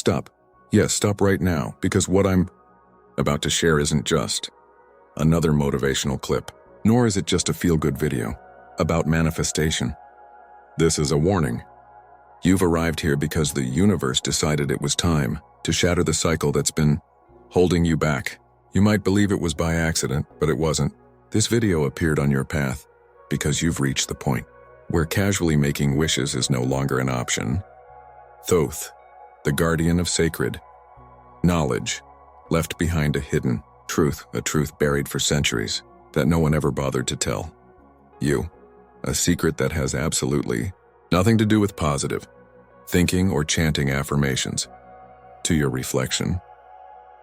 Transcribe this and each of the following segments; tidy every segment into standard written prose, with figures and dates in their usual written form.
stop. Yes, stop right now, because what I'm about to share isn't just another motivational clip, nor is it just a feel-good video about manifestation. This is a warning. You've arrived here because the universe decided it was time to shatter the cycle that's been holding you back. You might believe it was by accident, but it wasn't. This video appeared on your path because you've reached the point where casually making wishes is no longer an option. Thoth, the guardian of sacred knowledge, left behind a hidden truth, a truth buried for centuries that no one ever bothered to tell you. A secret that has absolutely nothing to do with positive thinking or chanting affirmations. To your reflection,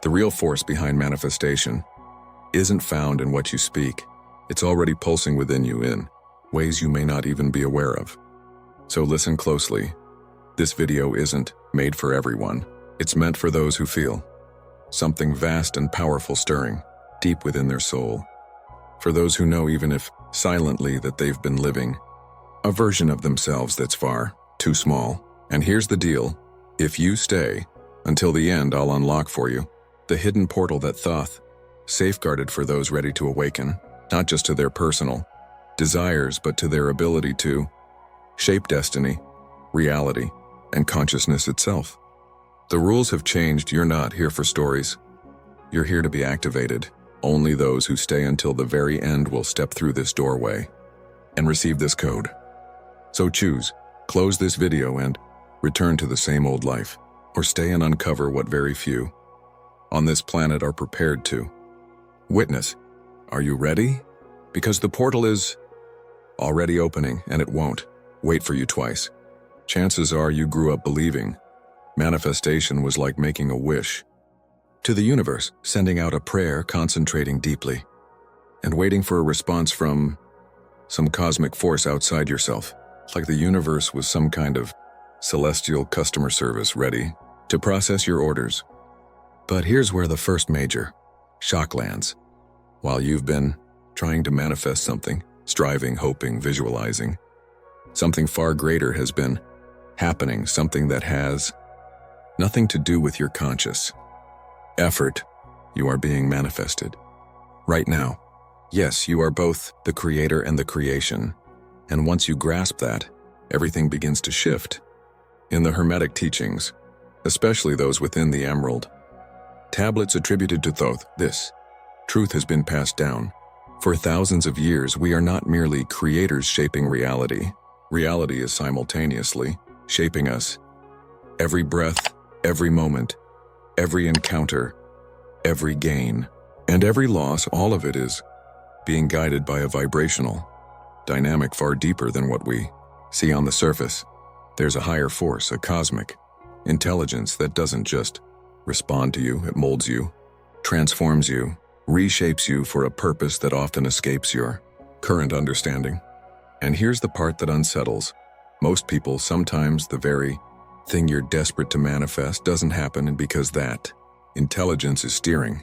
the real force behind manifestation isn't found in what you speak. It's already pulsing within you in ways you may not even be aware of. So listen closely. This video isn't made for everyone. It's meant for those who feel something vast and powerful stirring deep within their soul. For those who know, even if silently, that they've been living a version of themselves that's far too small. And here's the deal. If you stay until the end, I'll unlock for you the hidden portal that Thoth safeguarded for those ready to awaken, not just to their personal desires, but to their ability to shape destiny, reality, and consciousness itself. The rules have changed. You're not here for stories. You're here to be activated. Only those who stay until the very end will step through this doorway and receive this code. So choose, close this video and return to the same old life, or stay and uncover what very few on this planet are prepared to witness. Are you ready? Because the portal is already opening, and it won't wait for you twice. Chances are you grew up believing manifestation was like making a wish to the universe, sending out a prayer, concentrating deeply, and waiting for a response from some cosmic force outside yourself. Like the universe was some kind of celestial customer service ready to process your orders. But here's where the first major shock lands. While you've been trying to manifest something, striving, hoping, visualizing, something far greater has been happening, something that has nothing to do with your conscious effort. You are being manifested right now. Yes, you are both the creator and the creation. And once you grasp that, everything begins to shift. In the Hermetic teachings, especially those within the Emerald tablets attributed to Thoth, this truth has been passed down. For thousands of years, we are not merely creators shaping reality. Reality is simultaneously shaping us. Every breath, every moment, every encounter, every gain, and every loss, all of it is being guided by a vibrational dynamic far deeper than what we see on the surface. There's a higher force, a cosmic intelligence that doesn't just respond to you, it molds you, transforms you, reshapes you for a purpose that often escapes your current understanding. And here's the part that unsettles most people. Sometimes the very thing you're desperate to manifest doesn't happen, and because that intelligence is steering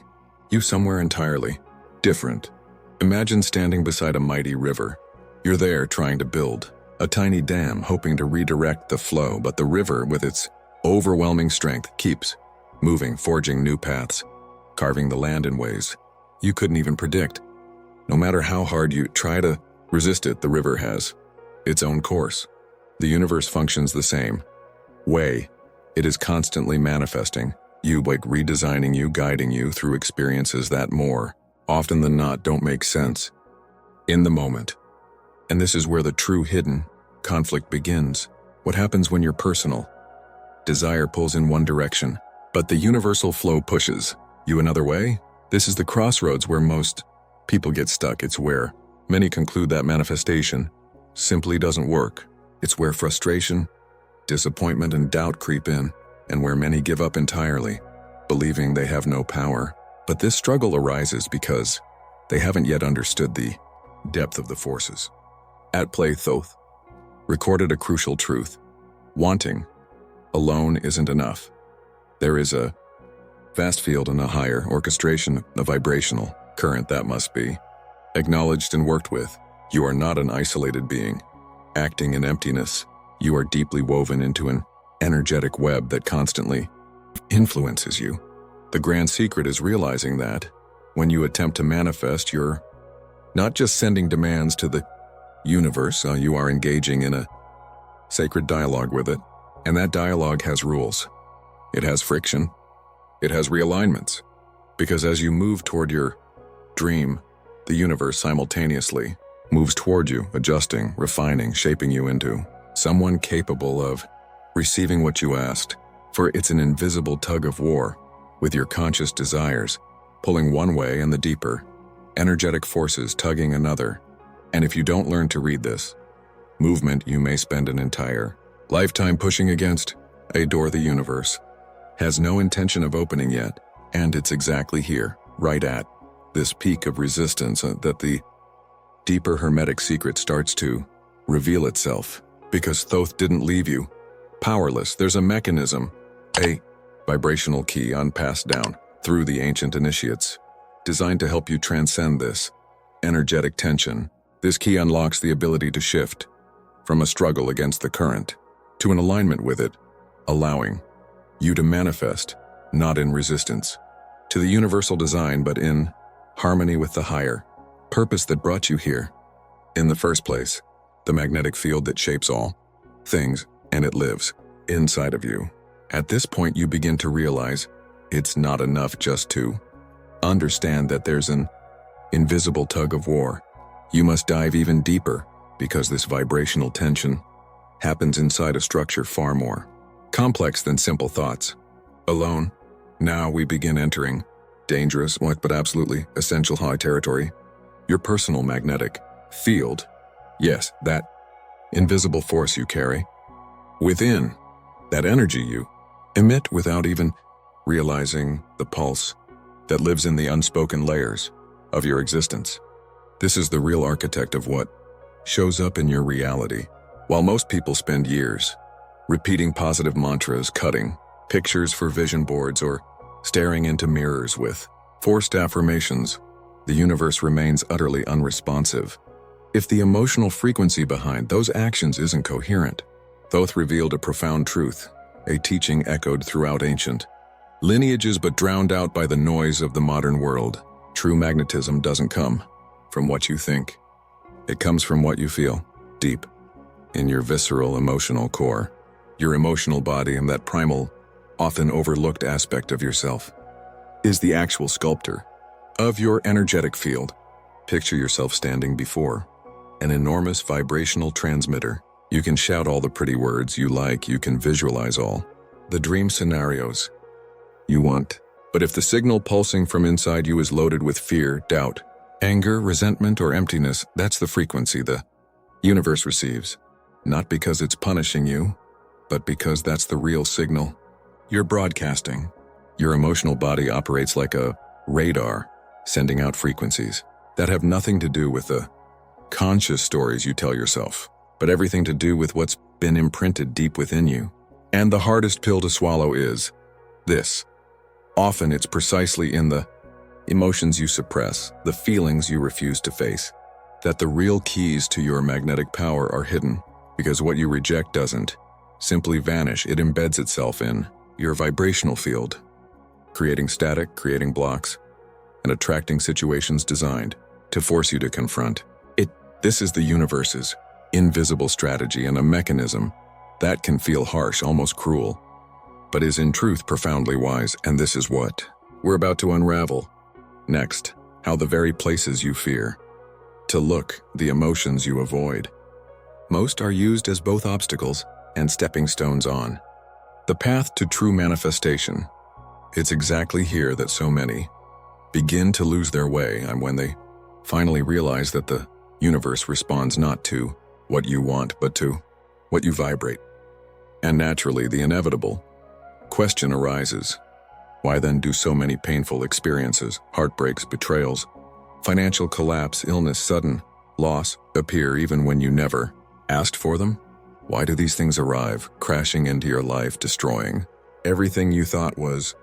you somewhere entirely different. Imagine standing beside a mighty river. You're there trying to build a tiny dam, hoping to redirect the flow, but the river, with its overwhelming strength, keeps moving, forging new paths, carving the land in ways you couldn't even predict. No matter how hard you try to resist it, the river has its own course. The universe functions the same way. It is constantly manifesting you, like redesigning you, guiding you through experiences that more often than not don't make sense in the moment. And this is where the true hidden conflict begins. What happens when your personal desire pulls in one direction, but the universal flow pushes you another way? This is the crossroads where most people get stuck. It's where many conclude that manifestation simply doesn't work. It's where frustration, disappointment, and doubt creep in, and where many give up entirely, believing they have no power. But this struggle arises because they haven't yet understood the depth of the forces at play. Thoth recorded a crucial truth. Wanting alone isn't enough. There is a vast field and a higher orchestration, a vibrational current that must be acknowledged and worked with. You are not an isolated being, acting in emptiness. You are deeply woven into an energetic web that constantly influences you. The grand secret is realizing that when you attempt to manifest, you're not just sending demands to the universe, you are engaging in a sacred dialogue with it. And that dialogue has rules. It has friction. It has realignments. Because as you move toward your dream, the universe simultaneously moves toward you, adjusting, refining, shaping you into someone capable of receiving what you asked. For it's an invisible tug of war with your conscious desires, pulling one way and the deeper, energetic forces tugging another. And if you don't learn to read this movement, you may spend an entire lifetime pushing against a door the universe has no intention of opening yet. And it's exactly here, right at this peak of resistance, that the deeper Hermetic secret starts to reveal itself. Because Thoth didn't leave you powerless. There's a mechanism, a vibrational key passed down through the ancient initiates, designed to help you transcend this energetic tension. This key unlocks the ability to shift from a struggle against the current to an alignment with it, allowing you to manifest, not in resistance to the universal design, but in harmony with the higher purpose that brought you here in the first place, the magnetic field that shapes all things, and it lives inside of you. At this point, you begin to realize it's not enough just to understand that there's an invisible tug of war. You must dive even deeper, because this vibrational tension happens inside a structure far more complex than simple thoughts alone. Now we begin entering dangerous, but absolutely essential high territory. Your personal magnetic field. Yes, that invisible force you carry within, that energy you emit without even realizing, the pulse that lives in the unspoken layers of your existence. This is the real architect of what shows up in your reality. While most people spend years repeating positive mantras, cutting pictures for vision boards, or staring into mirrors with forced affirmations, the universe remains utterly unresponsive if the emotional frequency behind those actions isn't coherent. Thoth revealed a profound truth, a teaching echoed throughout ancient lineages but drowned out by the noise of the modern world. True magnetism doesn't come from what you think. It comes from what you feel, deep in your visceral emotional core. Your emotional body, and that primal, often overlooked aspect of yourself, is the actual sculptor of your energetic field. Picture yourself standing before an enormous vibrational transmitter. You can shout all the pretty words you like, you can visualize all the dream scenarios you want. But if the signal pulsing from inside you is loaded with fear, doubt, anger, resentment, or emptiness, that's the frequency the universe receives. Not because it's punishing you, but because that's the real signal you're broadcasting. Your emotional body operates like a radar, sending out frequencies that have nothing to do with the conscious stories you tell yourself, but everything to do with what's been imprinted deep within you. And the hardest pill to swallow is this. Often it's precisely in the emotions you suppress, the feelings you refuse to face, that the real keys to your magnetic power are hidden. Because what you reject doesn't simply vanish, it embeds itself in your vibrational field, creating static, creating blocks, and attracting situations designed to force you to confront it. This is the universe's invisible strategy, and a mechanism that can feel harsh, almost cruel, but is in truth profoundly wise. And this is what we're about to unravel next: how the very places you fear to look, the emotions you avoid most, are used as both obstacles and stepping stones on the path to true manifestation. It's exactly here that so many begin to lose their way, and when they finally realize that the universe responds not to what you want, but to what you vibrate. And naturally, the inevitable question arises: why then do so many painful experiences, heartbreaks, betrayals, financial collapse, illness, sudden loss appear even when you never asked for them? Why do these things arrive, crashing into your life, destroying everything you thought was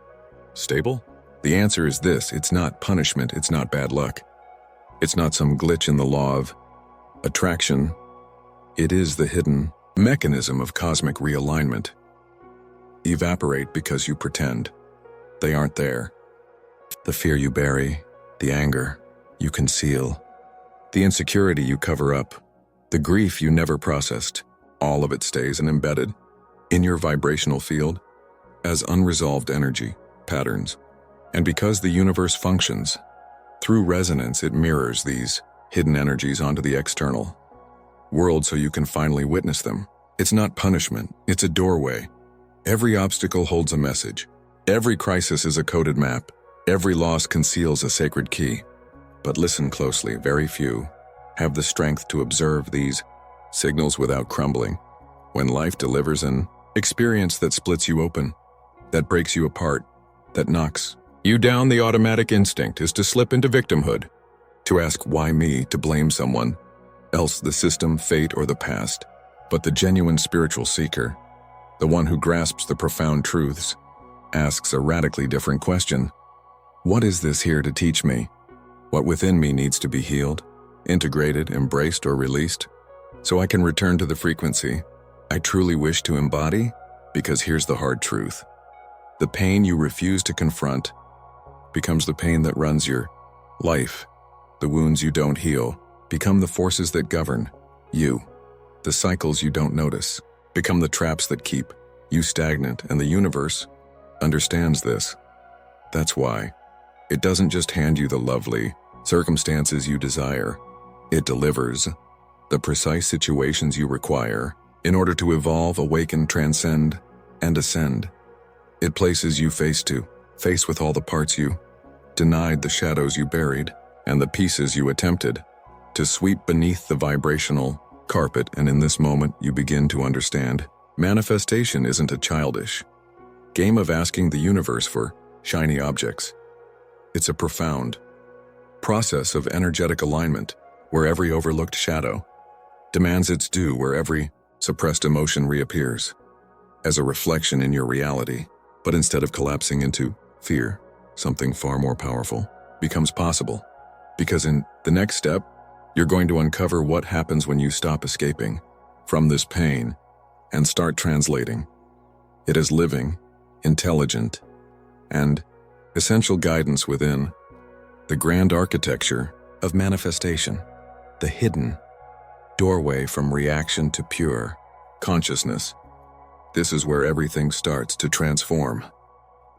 stable? The answer is this: it's not punishment, it's not bad luck, it's not some glitch in the law of attraction. It is the hidden mechanism of cosmic realignment. evaporate because you pretend. They aren't there. The fear you bury, the anger you conceal, the insecurity you cover up, the grief you never processed, all of it stays and embedded in your vibrational field as unresolved energy, patterns. And because the universe functions through resonance, it mirrors these hidden energies onto the external world so you can finally witness them. It's not punishment, it's a doorway. Every obstacle holds a message. Every crisis is a coded map. Every loss conceals a sacred key. But listen closely, very few have the strength to observe these signals without crumbling. When life delivers an experience that splits you open, that breaks you apart, that knocks you down, the automatic instinct is to slip into victimhood, to ask why me, to blame someone else, the system, fate, or the past. But the genuine spiritual seeker, the one who grasps the profound truths, asks a radically different question. What is this here to teach me? What within me needs to be healed, integrated, embraced, or released, so I can return to the frequency I truly wish to embody? Because here's the hard truth. The pain you refuse to confront becomes the pain that runs your life. The wounds you don't heal become the forces that govern you. The cycles you don't notice become the traps that keep you stagnant, and the universe understands this. That's why it doesn't just hand you the lovely circumstances you desire. It delivers the precise situations you require in order to evolve, awaken, transcend, and ascend. It places you face to face with all the parts you denied, the shadows you buried, and the pieces you attempted to sweep beneath the vibrational carpet. And in this moment, you begin to understand manifestation isn't a childish game of asking the universe for shiny objects. It's a profound process of energetic alignment, where every overlooked shadow demands its due, where every suppressed emotion reappears as a reflection in your reality. But instead of collapsing into fear, something far more powerful becomes possible. Because in the next step, you're going to uncover what happens when you stop escaping from this pain and start translating it as living, intelligent, and essential guidance within the grand architecture of manifestation, the hidden doorway from reaction to pure consciousness. This is where everything starts to transform.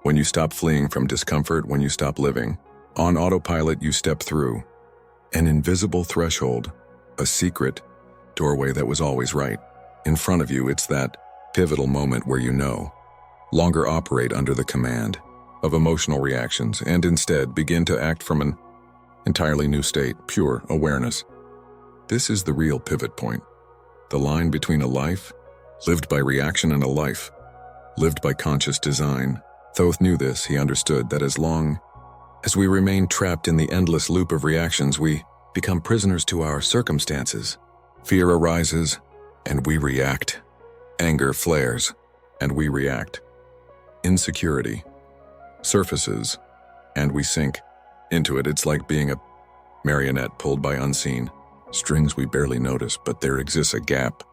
When you stop fleeing from discomfort, when you stop living on autopilot, you step through an invisible threshold, a secret doorway that was always right in front of you. It's that pivotal moment where you no longer operate under the command of emotional reactions and instead begin to act from an entirely new state, pure awareness. This is the real pivot point, the line between a life lived by reaction and a life lived by conscious design. Thoth knew this. He understood that as long as we remain trapped in the endless loop of reactions, we become prisoners to our circumstances. Fear arises, and we react. Anger flares, and we react. Insecurity surfaces, and we sink into it. It's like being a marionette pulled by unseen strings we barely notice, but there exists a gap,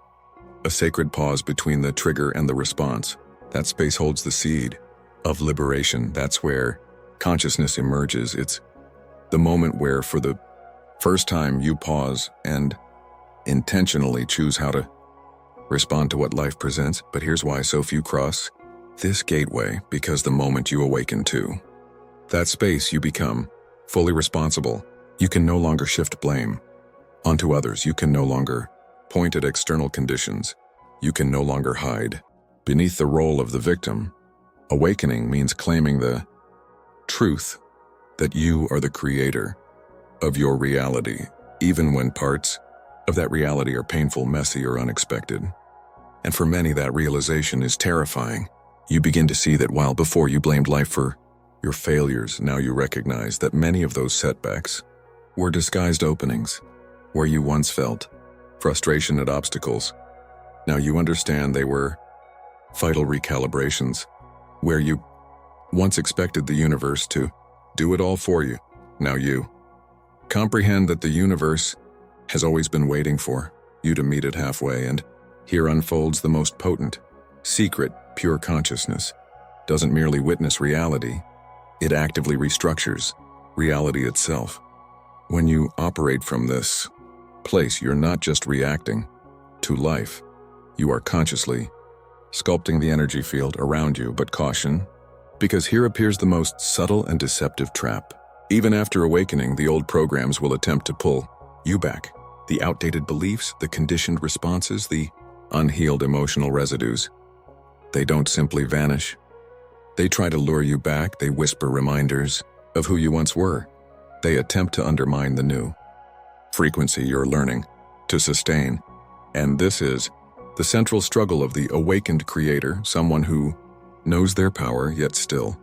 a sacred pause between the trigger and the response. That space holds the seed of liberation. That's where consciousness emerges. It's the moment where, for the first time, you pause and intentionally choose how to respond to what life presents. But here's why so few cross this gateway: because the moment you awaken to that space, you become fully responsible. You can no longer shift blame onto others. You can no longer point at external conditions. You can no longer hide beneath the role of the victim. Awakening means claiming the truth that you are the creator of your reality, even when parts of that reality are painful, messy, or unexpected. And for many, that realization is terrifying. You begin to see that while before you blamed life for your failures, now you recognize that many of those setbacks were disguised openings. Where you once felt frustration at obstacles, now you understand they were vital recalibrations. Where you once expected the universe to do it all for you, now you comprehend that the universe has always been waiting for you to meet it halfway. And here unfolds the most potent secret Pure consciousness doesn't merely witness reality, it actively restructures reality itself. When you operate from this place, you're not just reacting to life, you are consciously sculpting the energy field around you. But caution, because here appears the most subtle and deceptive trap. Even after awakening, the old programs will attempt to pull you back. The outdated beliefs, the conditioned responses, the unhealed emotional residues. They don't simply vanish. They try to lure you back. They whisper reminders of who you once were. They attempt to undermine the new frequency you're learning to sustain. And this is the central struggle of the awakened creator, someone who knows their power yet still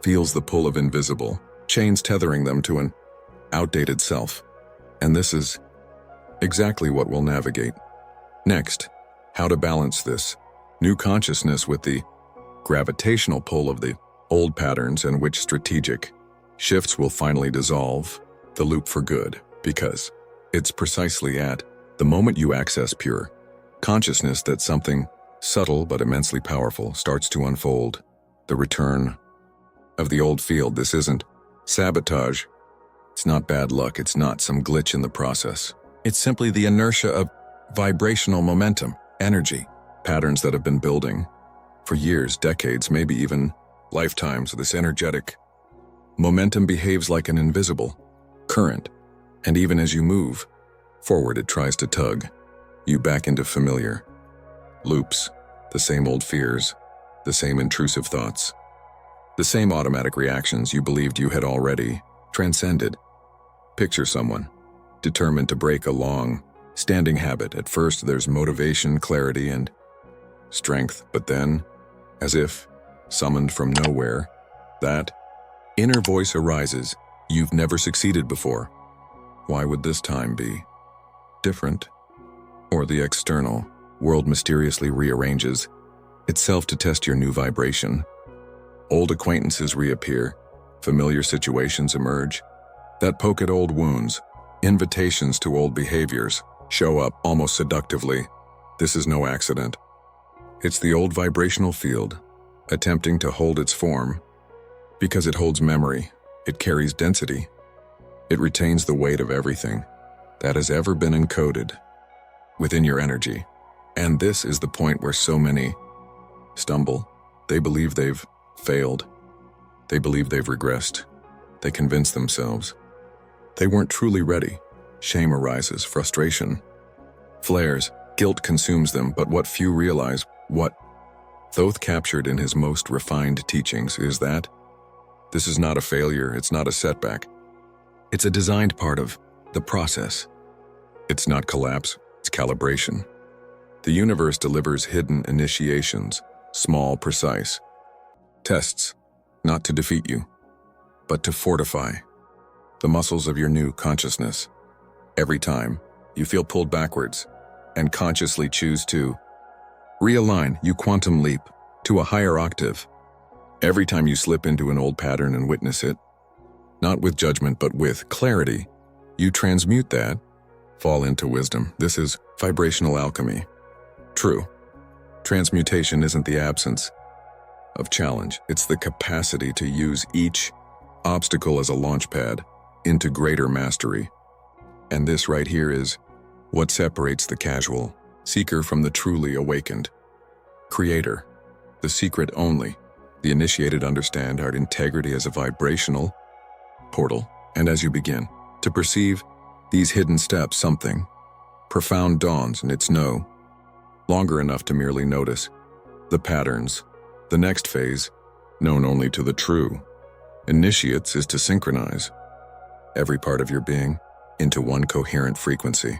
feels the pull of invisible chains tethering them to an outdated self. And this is exactly what we'll navigate next. How to balance this new consciousness with the gravitational pull of the old patterns, and which strategic shifts will finally dissolve the loop for good, because it's precisely at the moment you access pure consciousness that something subtle but immensely powerful starts to unfold. The return of the old field. This isn't sabotage. It's not bad luck. It's not some glitch in the process. It's simply the inertia of vibrational momentum, energy, patterns that have been building for years, decades, maybe even lifetimes. This energetic momentum behaves like an invisible current, and even as you move forward, it tries to tug you back into familiar loops, the same old fears, the same intrusive thoughts, the same automatic reactions you believed you had already transcended. Picture someone determined to break a long-standing habit. At first, there's motivation, clarity, and strength, but then, as if summoned from nowhere, that inner voice arises. You've never succeeded before. Why would this time be different? Or the external world mysteriously rearranges itself to test your new vibration. Old acquaintances reappear, familiar situations emerge that poke at old wounds. Invitations to old behaviors show up almost seductively. This is no accident. It's the old vibrational field attempting to hold its form, because it holds memory, it carries density, it retains the weight of everything that has ever been encoded within your energy. And this is the point where so many stumble. They believe they've failed. They believe they've regressed. They convince themselves they weren't truly ready. Shame arises, frustration flares, guilt consumes them. But what few realize, what Thoth captured in his most refined teachings, is that this is not a failure, it's not a setback. It's a designed part of the process. It's not collapse, it's calibration. The universe delivers hidden initiations, small, precise tests, not to defeat you, but to fortify the muscles of your new consciousness. Every time you feel pulled backwards and consciously choose to realign, you quantum leap to a higher octave. Every time you slip into an old pattern and witness it, not with judgment but with clarity, you transmute that, fall into wisdom. This is vibrational alchemy. True, transmutation isn't the absence of challenge, it's the capacity to use each obstacle as a launch pad into greater mastery. And this right here is what separates the casual seeker from the truly awakened creator. The secret only the initiated understand our integrity as a vibrational portal. And as you begin to perceive these hidden steps, something profound dawns, and it's no longer enough to merely notice the patterns. The next phase, known only to the true initiates, is to synchronize every part of your being into one coherent frequency.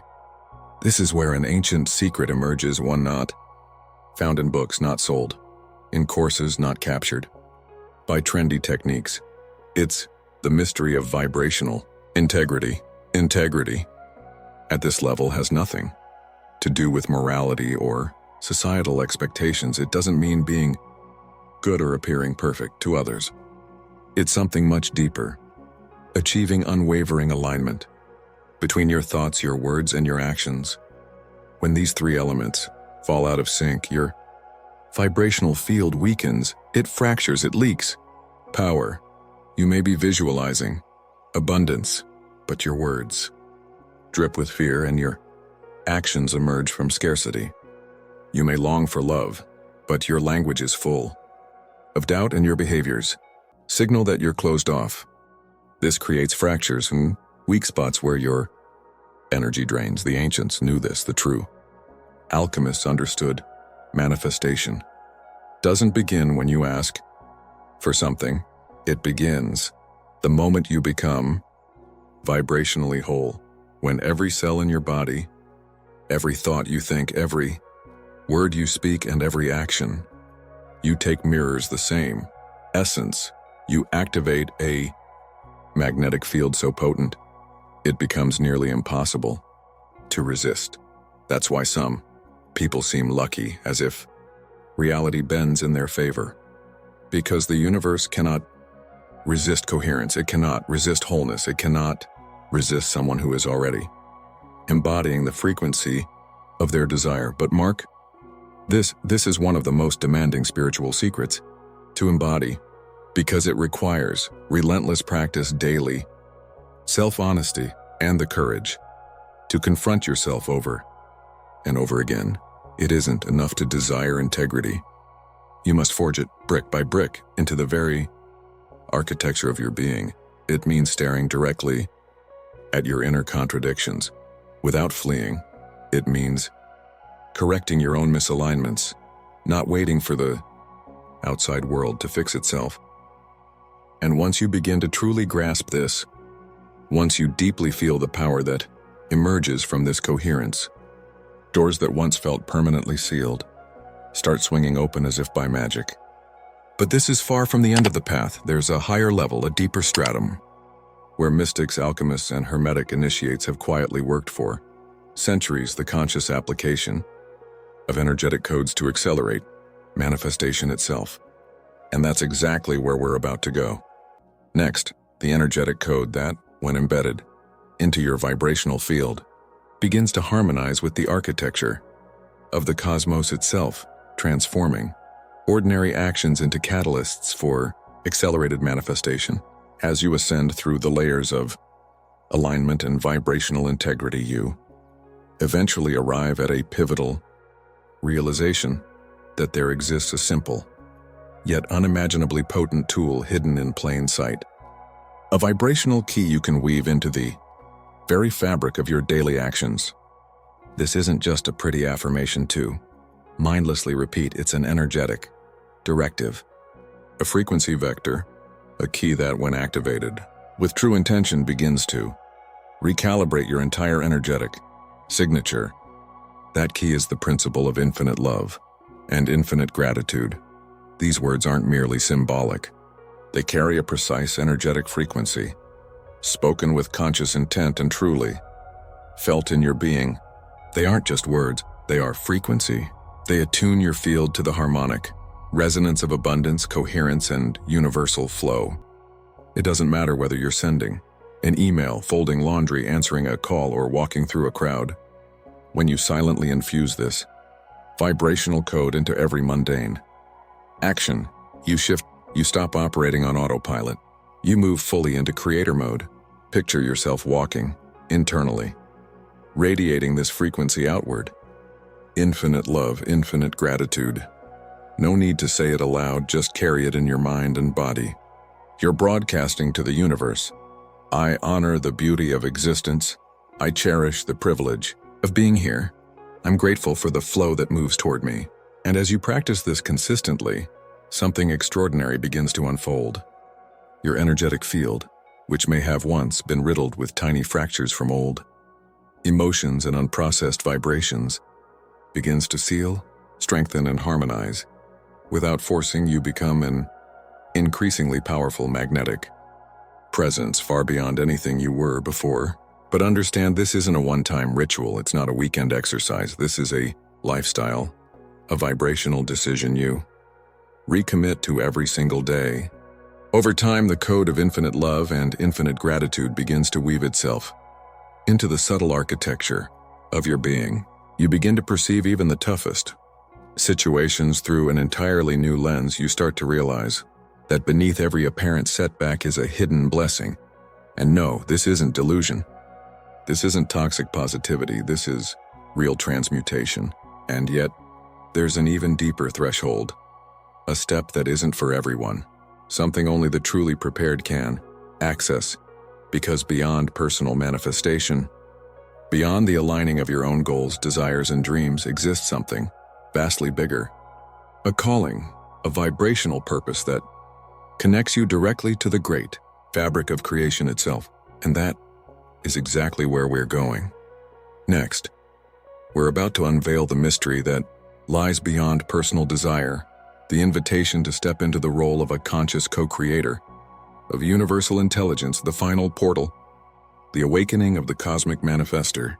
This is where an ancient secret emerges, one not found in books, not sold in courses, not captured by trendy techniques. It's the mystery of vibrational integrity. Integrity at this level has nothing to do with morality or societal expectations. It doesn't mean being good or appearing perfect to others. It's something much deeper, achieving unwavering alignment between your thoughts, your words, and your actions. When these three elements fall out of sync, your vibrational field weakens, it fractures, it leaks. Power. You may be visualizing abundance, but your words drip with fear and your actions emerge from scarcity. You may long for love, but your language is full of doubt, and your behaviors signal that you're closed off. This creates fractures and weak spots where your energy drains. The ancients knew this. The true alchemists understood manifestation doesn't begin when you ask for something. It begins the moment you become vibrationally whole, when every cell in your body, every thought you think, every word you speak, and every action you take mirrors the same essence. You activate a magnetic field so potent, it becomes nearly impossible to resist. That's why some people seem lucky, as if reality bends in their favor. Because the universe cannot resist coherence, it cannot resist wholeness, it cannot resist someone who is already embodying the frequency of their desire. But mark, this is one of the most demanding spiritual secrets to embody, because it requires relentless practice daily, self-honesty, and the courage to confront yourself over and over again. It isn't enough to desire integrity. You must forge it brick by brick into the very architecture of your being. It means staring directly at your inner contradictions without fleeing. It means correcting your own misalignments, not waiting for the outside world to fix itself. And once you begin to truly grasp this, once you deeply feel the power that emerges from this coherence, doors that once felt permanently sealed start swinging open as if by magic. But this is far from the end of the path. There's a higher level, a deeper stratum, where mystics, alchemists, and Hermetic initiates have quietly worked for centuries, the conscious application of energetic codes to accelerate manifestation itself. And that's exactly where we're about to go. Next, the energetic code that, when embedded into your vibrational field, begins to harmonize with the architecture of the cosmos itself, transforming ordinary actions into catalysts for accelerated manifestation. As you ascend through the layers of alignment and vibrational integrity, you eventually arrive at a pivotal realization that there exists a simple, yet unimaginably potent tool hidden in plain sight. A vibrational key you can weave into the very fabric of your daily actions. This isn't just a pretty affirmation to mindlessly repeat, it's an energetic directive, a frequency vector, a key that, when activated with true intention, begins to recalibrate your entire energetic signature. That key is the principle of infinite love and infinite gratitude. These words aren't merely symbolic. They carry a precise energetic frequency, spoken with conscious intent and truly felt in your being. They aren't just words, they are frequency. They attune your field to the harmonic resonance of abundance, coherence, and universal flow. It doesn't matter whether you're sending an email, folding laundry, answering a call, or walking through a crowd. When you silently infuse this vibrational code into every mundane action, you shift, you stop operating on autopilot. You move fully into creator mode. Picture yourself walking internally, radiating this frequency outward. Infinite love, infinite gratitude. No need to say it aloud, just carry it in your mind and body. You're broadcasting to the universe. I honor the beauty of existence. I cherish the privilege of being here. I'm grateful for the flow that moves toward me. And as you practice this consistently, something extraordinary begins to unfold. Your energetic field, which may have once been riddled with tiny fractures from old emotions and unprocessed vibrations, begins to seal, strengthen, and harmonize. Without forcing, you become an increasingly powerful magnetic presence far beyond anything you were before. But understand, this isn't a one-time ritual. It's not a weekend exercise. This is a lifestyle, a vibrational decision you recommit to every single day. Over time, the code of infinite love and infinite gratitude begins to weave itself into the subtle architecture of your being. You begin to perceive even the toughest situations through an entirely new lens, you start to realize that beneath every apparent setback is a hidden blessing. And no, this isn't delusion. This isn't toxic positivity, this is real transmutation. And yet, there's an even deeper threshold. A step that isn't for everyone. Something only the truly prepared can access. Because beyond personal manifestation, beyond the aligning of your own goals, desires, and dreams, exists something vastly bigger. A calling, a vibrational purpose that connects you directly to the great fabric of creation itself. And that is exactly where we're going. Next, we're about to unveil the mystery that lies beyond personal desire, the invitation to step into the role of a conscious co-creator, of universal intelligence, the final portal, the awakening of the cosmic manifester.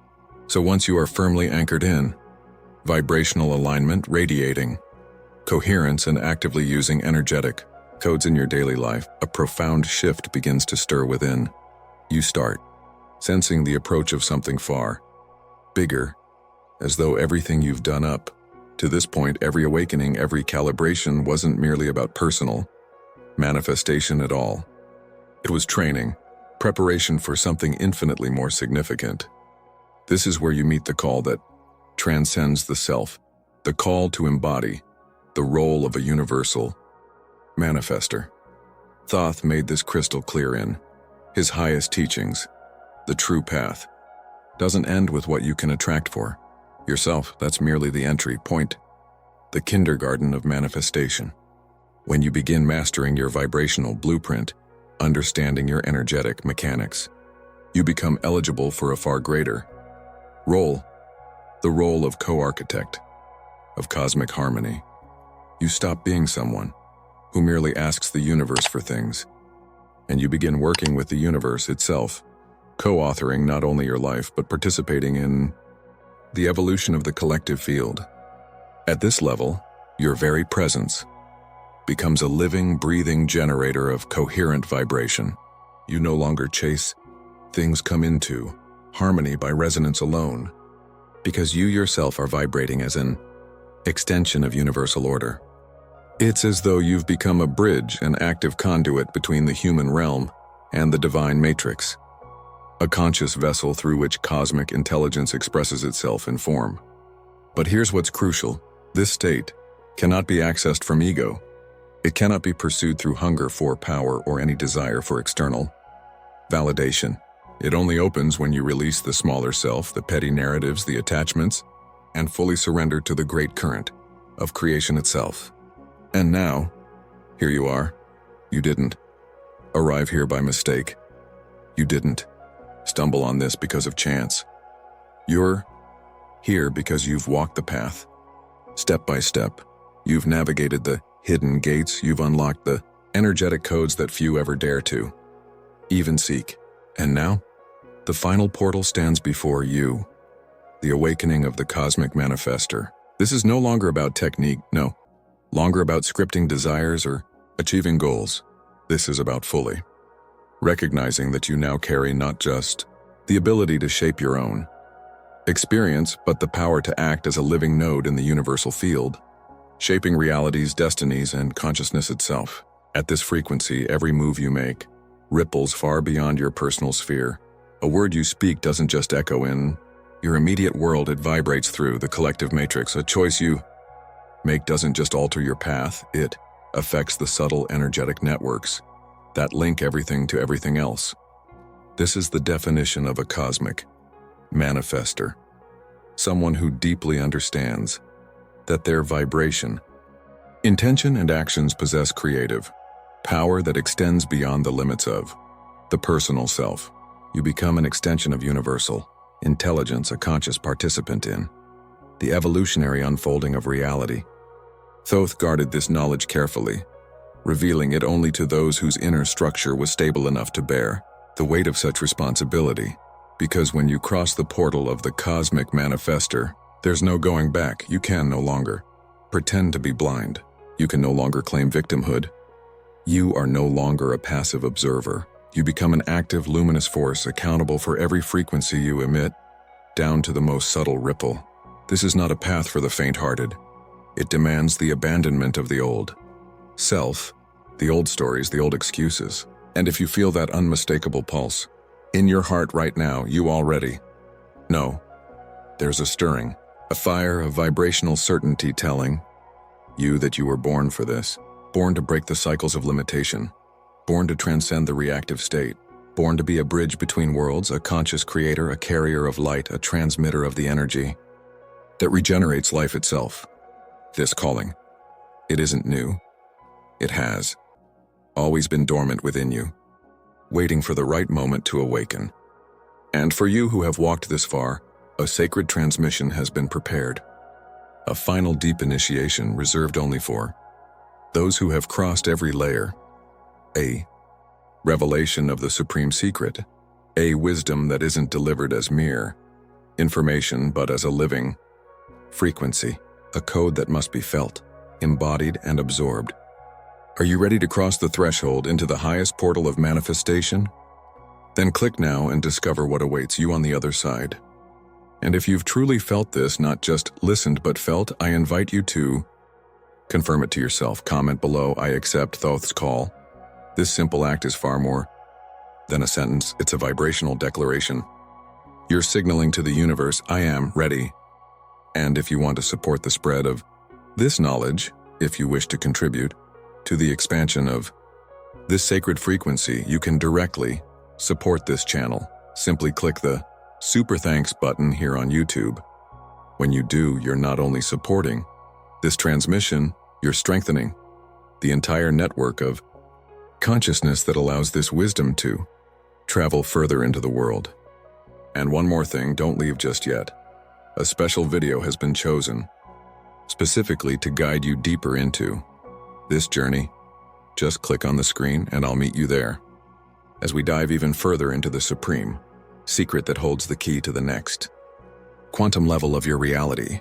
So once you are firmly anchored in, vibrational alignment, radiating, coherence, and actively using energetic codes in your daily life, a profound shift begins to stir within. You start sensing the approach of something far bigger, as though everything you've done up to this point, every awakening, every calibration, wasn't merely about personal manifestation at all. It was training, preparation for something infinitely more significant. This is where you meet the call that transcends the self, the call to embody the role of a universal manifester. Thoth made this crystal clear in his highest teachings. The true path doesn't end with what you can attract for yourself. That's merely the entry point, the kindergarten of manifestation. When you begin mastering your vibrational blueprint, understanding your energetic mechanics, you become eligible for a far greater role, the role of co-architect, of cosmic harmony. You stop being someone who merely asks the universe for things, and you begin working with the universe itself, co-authoring not only your life but participating in the evolution of the collective field. At this level, your very presence becomes a living, breathing generator of coherent vibration. You no longer chase things, come into harmony by resonance alone, because you yourself are vibrating as an extension of universal order. It's as though you've become a bridge, an active conduit between the human realm and the divine matrix, a conscious vessel through which cosmic intelligence expresses itself in form. But here's what's crucial. This state cannot be accessed from ego. It cannot be pursued through hunger for power or any desire for external validation. It only opens when you release the smaller self, the petty narratives, the attachments, and fully surrender to the great current of creation itself. And now, here you are. You didn't arrive here by mistake. You didn't stumble on this because of chance. You're here because you've walked the path. Step by step, you've navigated the hidden gates, you've unlocked the energetic codes that few ever dare to even seek. And now, the final portal stands before you, the awakening of the cosmic manifester. This is no longer about technique, no longer about scripting desires or achieving goals. This is about fully recognizing that you now carry not just the ability to shape your own experience, but the power to act as a living node in the universal field, shaping realities, destinies, and consciousness itself. At this frequency, every move you make ripples far beyond your personal sphere. A word you speak doesn't just echo in your immediate world, it vibrates through the collective matrix. A choice you make doesn't just alter your path, it affects the subtle energetic networks that link everything to everything else. This is the definition of a cosmic manifester, someone who deeply understands that their vibration, intention, and actions possess creative power that extends beyond the limits of the personal self. You become an extension of universal intelligence, a conscious participant in the evolutionary unfolding of reality. Thoth guarded this knowledge carefully, revealing it only to those whose inner structure was stable enough to bear the weight of such responsibility. Because when you cross the portal of the cosmic manifester, there's no going back. You can no longer pretend to be blind. You can no longer claim victimhood. You are no longer a passive observer. You become an active, luminous force accountable for every frequency you emit, down to the most subtle ripple. This is not a path for the faint-hearted. It demands the abandonment of the old self, the old stories, the old excuses. And if you feel that unmistakable pulse in your heart right now, you already know there's a stirring, a fire of vibrational certainty telling you that you were born for this, born to break the cycles of limitation, born to transcend the reactive state, born to be a bridge between worlds, a conscious creator, a carrier of light, a transmitter of the energy that regenerates life itself. This calling, it isn't new. It has always been dormant within you, waiting for the right moment to awaken. And for you who have walked this far, a sacred transmission has been prepared. A final deep initiation reserved only for those who have crossed every layer. A revelation of the supreme secret. A wisdom that isn't delivered as mere information but as a living frequency. A code that must be felt, embodied, and absorbed. Are you ready to cross the threshold into the highest portal of manifestation? Then click now and discover what awaits you on the other side. And if you've truly felt this, not just listened but felt, I invite you to confirm it to yourself. Comment below, I accept Thoth's call. This simple act is far more than a sentence. It's a vibrational declaration. You're signaling to the universe, I am ready. And if you want to support the spread of this knowledge, if you wish to contribute to the expansion of this sacred frequency, you can directly support this channel. Simply click the Super Thanks button here on YouTube. When you do, you're not only supporting this transmission, you're strengthening the entire network of consciousness that allows this wisdom to travel further into the world. And one more thing, don't leave just yet. A special video has been chosen specifically to guide you deeper into this journey. Just click on the screen and I'll meet you there as we dive even further into the supreme secret that holds the key to the next quantum level of your reality.